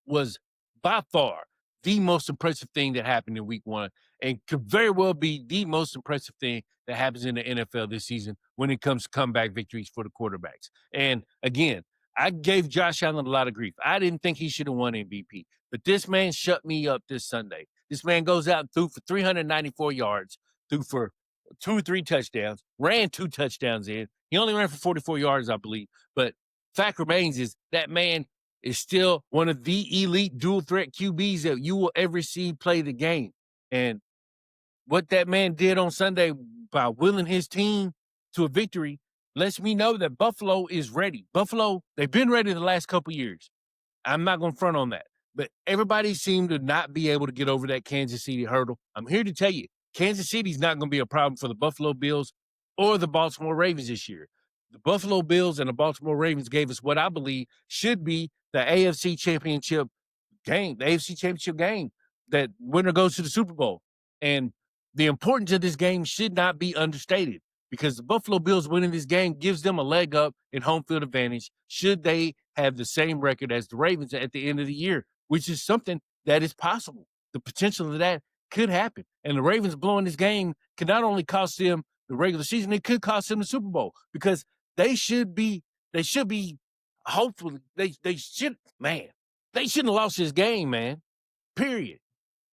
was by far the most impressive thing that happened in week one and could very well be the most impressive thing that happens in the NFL this season when it comes to comeback victories for the quarterbacks. And again, I gave Josh Allen a lot of grief. I didn't think he should have won MVP, but this man shut me up this Sunday. This man goes out and threw for 394 yards, threw for 2 or 3 touchdowns, ran 2 touchdowns in. He only ran for 44 yards, I believe. But fact remains is that man is still one of the elite dual threat QBs that you will ever see play the game. And what that man did on Sunday by willing his team to a victory lets me know that Buffalo is ready. Buffalo, they've been ready the last couple years. I'm not going to front on that. But everybody seemed to not be able to get over that Kansas City hurdle. I'm here to tell you, Kansas City's not going to be a problem for the Buffalo Bills or the Baltimore Ravens this year. The Buffalo Bills and the Baltimore Ravens gave us what I believe should be the AFC Championship game, the AFC Championship game, that winner goes to the Super Bowl. And the importance of this game should not be understated because the Buffalo Bills winning this game gives them a leg up in home field advantage should they have the same record as the Ravens at the end of the year, which is something that is possible. The potential of that could happen. And the Ravens blowing this game could not only cost them the regular season, it could cost them the Super Bowl because they should be hopefully they should, man, they shouldn't have lost this game, man. Period.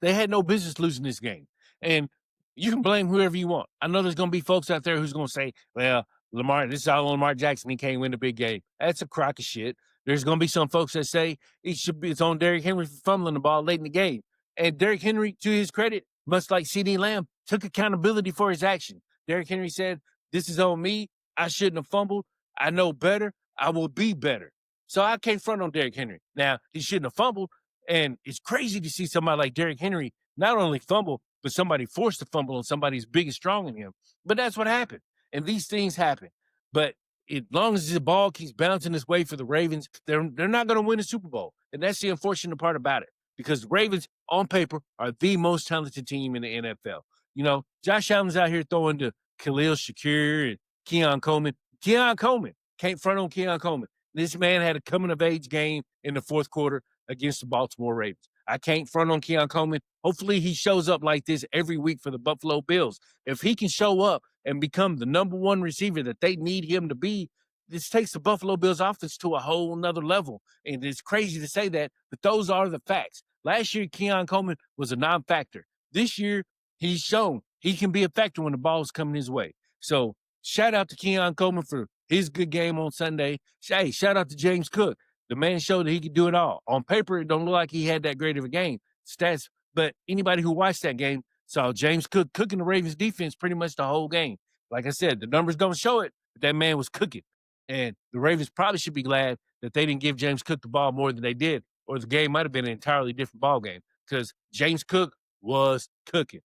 They had no business losing this game. And you can blame whoever you want. I know there's going to be folks out there who's going to say, well, this is all Lamar Jackson. He can't win the big game. That's a crock of shit. There's going to be some folks that say it's on Derrick Henry for fumbling the ball late in the game. And Derrick Henry, to his credit, much like CeeDee Lamb, took accountability for his action. Derrick Henry said, this is on me. I shouldn't have fumbled. I know better. I will be better. So I can't front on Derrick Henry. Now, he shouldn't have fumbled. And it's crazy to see somebody like Derrick Henry not only fumble, but somebody forced to fumble on somebody's big and strong in him. But that's what happened. And these things happen. But as long as the ball keeps bouncing this way for the Ravens, they're not going to win a Super Bowl. And that's the unfortunate part about it. Because the Ravens, on paper, are the most talented team in the NFL. You know, Josh Allen's out here throwing to Khalil Shakir and Keon Coleman. Keon Coleman, can't front on Keon Coleman. This man had a coming-of-age game in the fourth quarter against the Baltimore Ravens. I can't front on Keon Coleman. Hopefully he shows up like this every week for the Buffalo Bills. If he can show up and become the number one receiver that they need him to be, this takes the Buffalo Bills offense to a whole nother level. And it's crazy to say that, but those are the facts. Last year, Keon Coleman was a non-factor. This year, he's shown he can be a factor when the ball is coming his way. So shout out to Keon Coleman for his good game on Sunday. Hey, shout out to James Cook. The man showed that he could do it all. On paper, it don't look like he had that great of a game. Stats, but anybody who watched that game saw James Cook cooking the Ravens defense pretty much the whole game. Like I said, the numbers don't show it, but that man was cooking. And the Ravens probably should be glad that they didn't give James Cook the ball more than they did, or the game might have been an entirely different ball game because James Cook was cooking.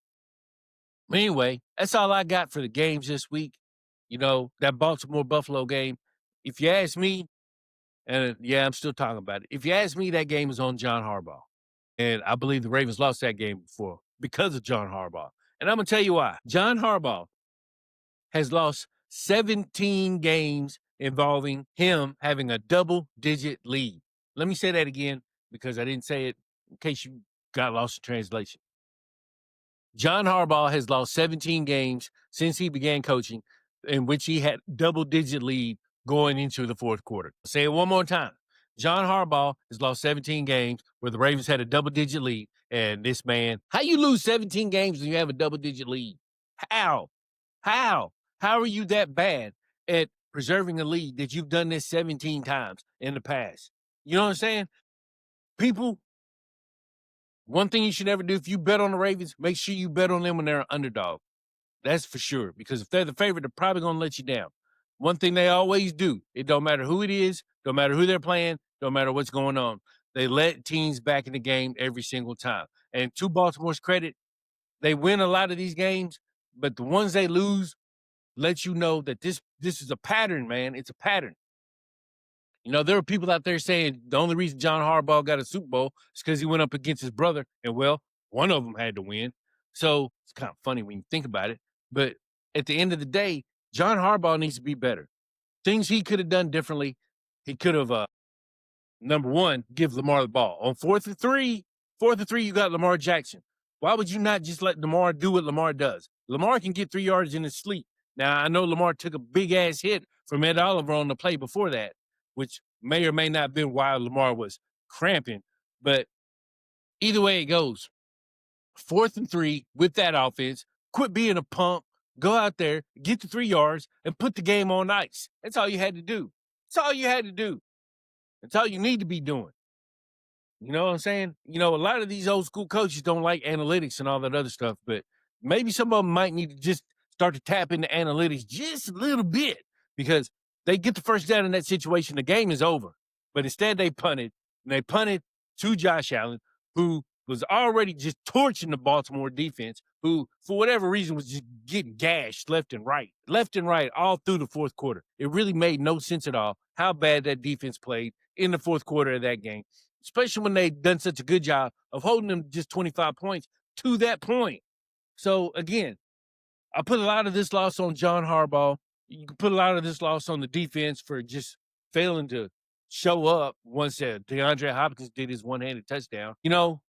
Anyway, that's all I got for the games this week. You know, that Baltimore-Buffalo game. If you ask me, and yeah, I'm still talking about it. If you ask me, that game is on John Harbaugh. And I believe the Ravens lost that game before because of John Harbaugh. And I'm going to tell you why. John Harbaugh has lost 17 games involving him having a double-digit lead. Let me say that again because I didn't say it in case you got lost in translation. John Harbaugh has lost 17 games since he began coaching in which he had double-digit lead going into the fourth quarter. I'll say it one more time. John Harbaugh has lost 17 games where the Ravens had a double-digit lead, and this man, how you lose 17 games when you have a double-digit lead? How? How are you that bad at preserving a lead that you've done this 17 times in the past? You know what I'm saying? People, one thing you should never do if you bet on the Ravens, make sure you bet on them when they're an underdog. That's for sure. Because if they're the favorite, they're probably going to let you down. One thing they always do, it don't matter who it is, don't matter who they're playing, don't matter what's going on. They let teams back in the game every single time. And to Baltimore's credit, they win a lot of these games, but the ones they lose let you know that this is a pattern, man. It's a pattern. You know, there are people out there saying the only reason John Harbaugh got a Super Bowl is because he went up against his brother, and well, one of them had to win. So it's kind of funny when you think about it. But at the end of the day, John Harbaugh needs to be better. Things he could have done differently. He could have, number one, give Lamar the ball. On 4th and 3, you got Lamar Jackson. Why would you not just let Lamar do what Lamar does? Lamar can get 3 yards in his sleep. Now, I know Lamar took a big-ass hit from Ed Oliver on the play before that, which may or may not have been why Lamar was cramping. But either way it goes, 4th and 3 with that offense, quit being a punk, go out there, get the 3 yards, and put the game on ice. That's all you had to do. That's all you had to do. That's all you need to be doing. You know what I'm saying? You know, a lot of these old school coaches don't like analytics and all that other stuff, but maybe some of them might need to just start to tap into analytics just a little bit because they get the first down in that situation, the game is over. But instead, they punted, and they punted to Josh Allen, who was already just torching the Baltimore defense, who, for whatever reason, was just getting gashed left and right, all through the fourth quarter. It really made no sense at all how bad that defense played in the fourth quarter of that game, especially when they've done such a good job of holding them just 25 points to that point. So, again, I put a lot of this loss on John Harbaugh. You can put a lot of this loss on the defense for just failing to show up once DeAndre Hopkins did his one-handed touchdown. You know,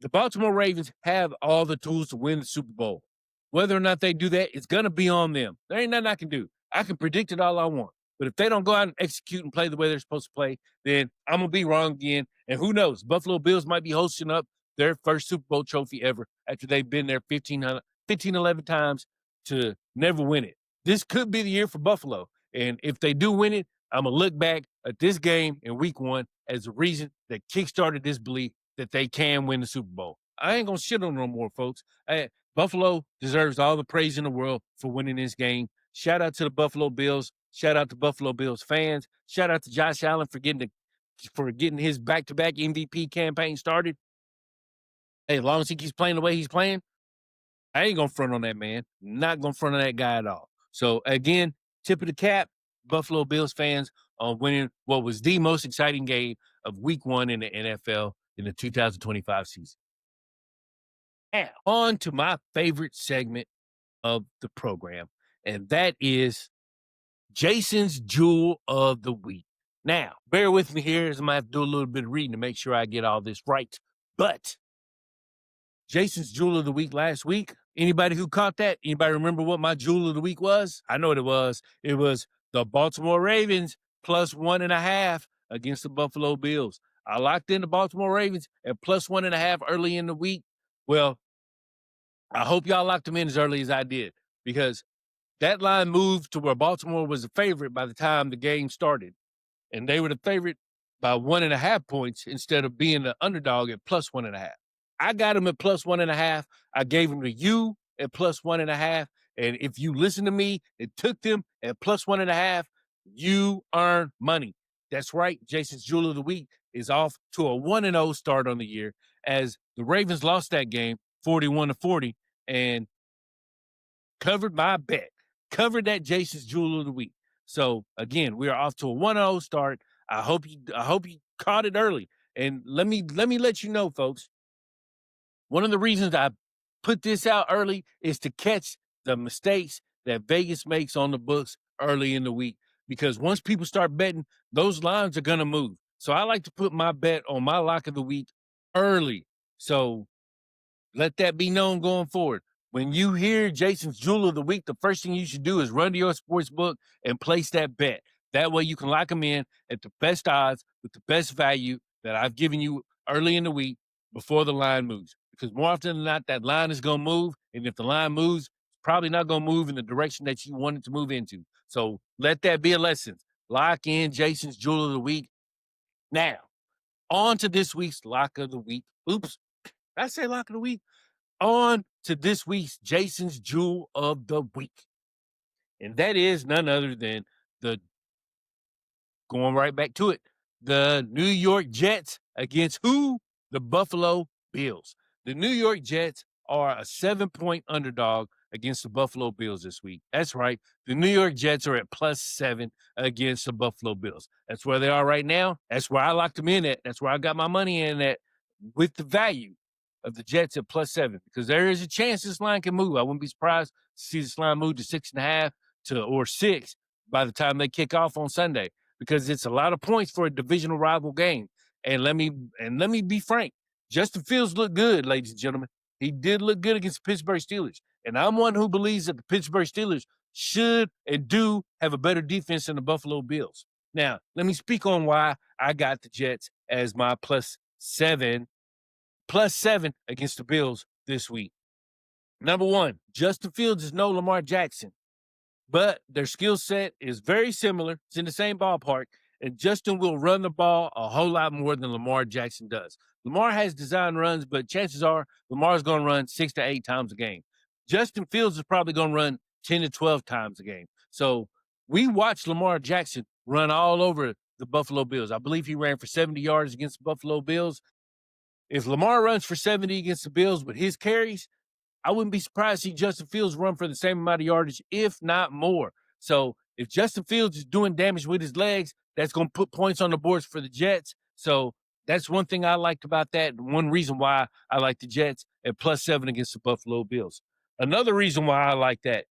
the Baltimore Ravens have all the tools to win the Super Bowl. Whether or not they do that, it's going to be on them. There ain't nothing I can do. I can predict it all I want. But if they don't go out and execute and play the way they're supposed to play, then I'm going to be wrong again. And who knows? Buffalo Bills might be hosting up their first Super Bowl trophy ever after they've been there 11 times to never win it. This could be the year for Buffalo. And if they do win it, I'm going to look back at this game in week one as a reason that kickstarted this belief that they can win the Super Bowl. I ain't going to shit on no more, folks. Buffalo deserves all the praise in the world for winning this game. Shout out to the Buffalo Bills. Shout out to Buffalo Bills fans. Shout out to Josh Allen for getting his back-to-back MVP campaign started. Hey, as long as he keeps playing the way he's playing, I ain't going to front on that man. Not going to front on that guy at all. So, again, tip of the cap, Buffalo Bills fans, on winning what was the most exciting game of week one in the NFL in the 2025 season. Now, on to my favorite segment of the program, and that is Jason's Jewel of the Week. Now, bear with me here as I might have to do a little bit of reading to make sure I get all this right. But Jason's Jewel of the Week last week, anybody who caught that? Anybody remember what my Jewel of the Week was? I know what it was. It was the Baltimore Ravens plus 1.5 against the Buffalo Bills. I locked in the Baltimore Ravens at plus 1.5 early in the week. Well, I hope y'all locked them in as early as I did because that line moved to where Baltimore was a favorite by the time the game started. And they were the favorite by 1.5 points instead of being the underdog at plus 1.5. I got them at plus 1.5. I gave them to you at plus 1.5. And if you listen to me, it took them at plus 1.5. You earn money. That's right. Jason's Jewel of the Week is off to a 1-0 start on the year as the Ravens lost that game 41-40 and covered my bet. Covered that Jason's Jewel of the Week. So again, we are off to a 1-0 start. I hope you caught it early. And let me let you know, folks. One of the reasons I put this out early is to catch the mistakes that Vegas makes on the books early in the week. Because once people start betting, those lines are going to move. So I like to put my bet on my lock of the week early. So let that be known going forward. When you hear Jason's Jewel of the Week, the first thing you should do is run to your sports book and place that bet. That way you can lock them in at the best odds with the best value that I've given you early in the week before the line moves. Because more often than not, that line is going to move. And if the line moves, it's probably not going to move in the direction that you want it to move into. So let that be a lesson. Lock in Jason's Jewel of the Week. Now, on to this week's Lock of the Week. Oops. Did I say Lock of the Week? On to this week's Jason's Jewel of the Week. And that is none other than going right back to it, the New York Jets against who? The Buffalo Bills. The New York Jets are a 7-point underdog against the Buffalo Bills this week. That's right. The New York Jets are at +7 against the Buffalo Bills. That's where they are right now. That's where I locked them in at. That's where I got my money in at with the value of the Jets at +7 because there is a chance this line can move. I wouldn't be surprised to see this line move to 6.5 or 6 by the time they kick off on Sunday because it's a lot of points for a divisional rival game. And let me be frank. Justin Fields looked good, ladies and gentlemen. He did look good against the Pittsburgh Steelers. And I'm one who believes that the Pittsburgh Steelers should and do have a better defense than the Buffalo Bills. Now, let me speak on why I got the Jets as my +7 against the Bills this week. Number one, Justin Fields is no Lamar Jackson, but their skill set is very similar. It's in the same ballpark, and Justin will run the ball a whole lot more than Lamar Jackson does. Lamar has design runs, but chances are Lamar's going to run 6 to 8 times a game. Justin Fields is probably going to run 10 to 12 times a game. So we watched Lamar Jackson run all over the Buffalo Bills. I believe he ran for 70 yards against the Buffalo Bills. If Lamar runs for 70 against the Bills with his carries, I wouldn't be surprised to see Justin Fields run for the same amount of yardage, if not more. So if Justin Fields is doing damage with his legs, that's going to put points on the boards for the Jets. So that's one thing I liked about that. One reason why I like the Jets at +7 against the Buffalo Bills. Another reason why I like that,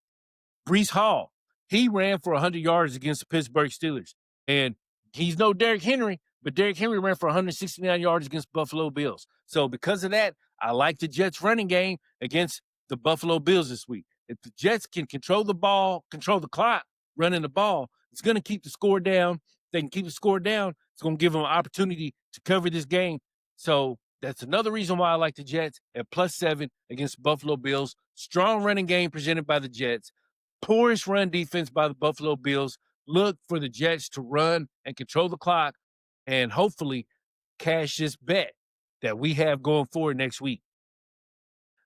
Breece Hall, he ran for 100 yards against the Pittsburgh Steelers. And he's no Derrick Henry, but Derrick Henry ran for 169 yards against Buffalo Bills. So because of that, I like the Jets running game against the Buffalo Bills this week. If the Jets can control the ball, control the clock, running the ball, it's going to keep the score down. If they can keep the score down, it's going to give them an opportunity to cover this game. So that's another reason why I like the Jets at +7 against Buffalo Bills. Strong running game presented by the Jets. Poorest run defense by the Buffalo Bills. Look for the Jets to run and control the clock and hopefully cash this bet that we have going forward next week.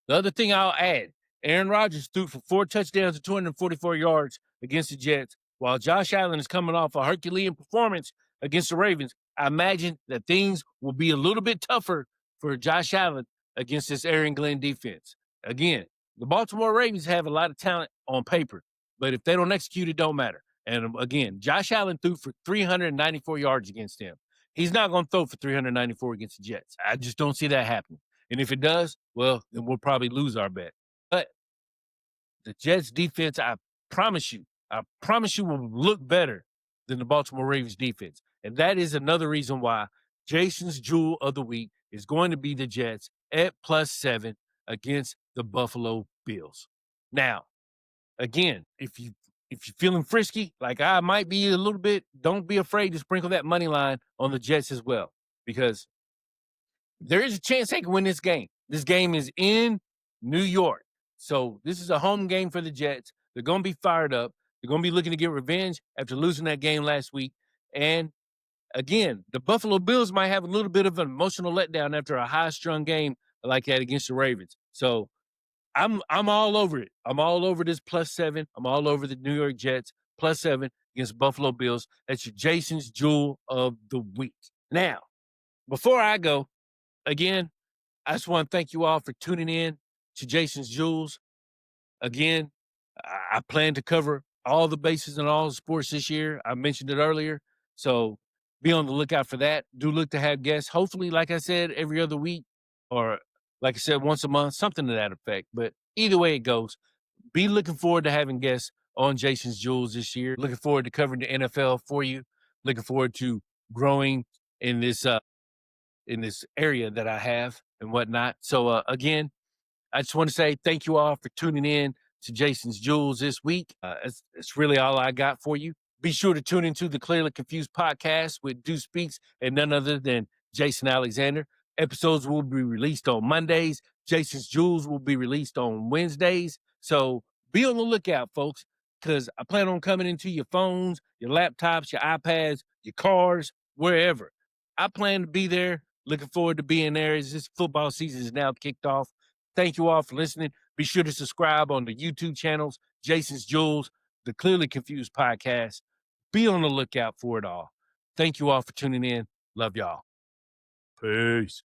The other thing I'll add, Aaron Rodgers threw for 4 touchdowns and 244 yards against the Jets, while Josh Allen is coming off a Herculean performance against the Ravens. I imagine that things will be a little bit tougher for Josh Allen against this Aaron Glenn defense. Again, the Baltimore Ravens have a lot of talent on paper, but if they don't execute, it don't matter. And again, Josh Allen threw for 394 yards against them. He's not going to throw for 394 against the Jets. I just don't see that happening. And if it does, well, then we'll probably lose our bet. But the Jets defense, I promise you, will look better than the Baltimore Ravens defense. And that is another reason why Jason's Jewel of the Week is going to be the Jets at +7 against the Buffalo Bills. Now, again, if you're feeling frisky, like I might be a little bit, don't be afraid to sprinkle that money line on the Jets as well, because there is a chance they can win this game. This game is in New York. So this is a home game for the Jets. They're going to be fired up. They're going to be looking to get revenge after losing that game last week. And again, the Buffalo Bills might have a little bit of an emotional letdown after a high-strung game like that against the Ravens. So I'm all over it. I'm all over this +7. I'm all over the New York Jets +7 against Buffalo Bills. That's your Jason's Jewel of the Week. Now, before I go, again, I just want to thank you all for tuning in to Jason's Jewels. Again, I plan to cover all the bases in all the sports this year. I mentioned it earlier. So be on the lookout for that. Do look to have guests. Hopefully, like I said, every other week, or like I said, once a month, something to that effect. But either way it goes, be looking forward to having guests on Jason's Jewels this year. Looking forward to covering the NFL for you. Looking forward to growing in this area that I have and whatnot. So again, I just want to say thank you all for tuning in to Jason's Jewels this week. That's really all I got for you. Be sure to tune into the Clearly Confused podcast with Deuce Speaks and none other than Jason Alexander. Episodes will be released on Mondays. Jason's Jewels will be released on Wednesdays. So be on the lookout, folks, because I plan on coming into your phones, your laptops, your iPads, your cars, wherever. I plan to be there. Looking forward to being there as this football season is now kicked off. Thank you all for listening. Be sure to subscribe on the YouTube channels, Jason's Jewels, the Clearly Confused podcast. Be on the lookout for it all. Thank you all for tuning in. Love y'all. Peace.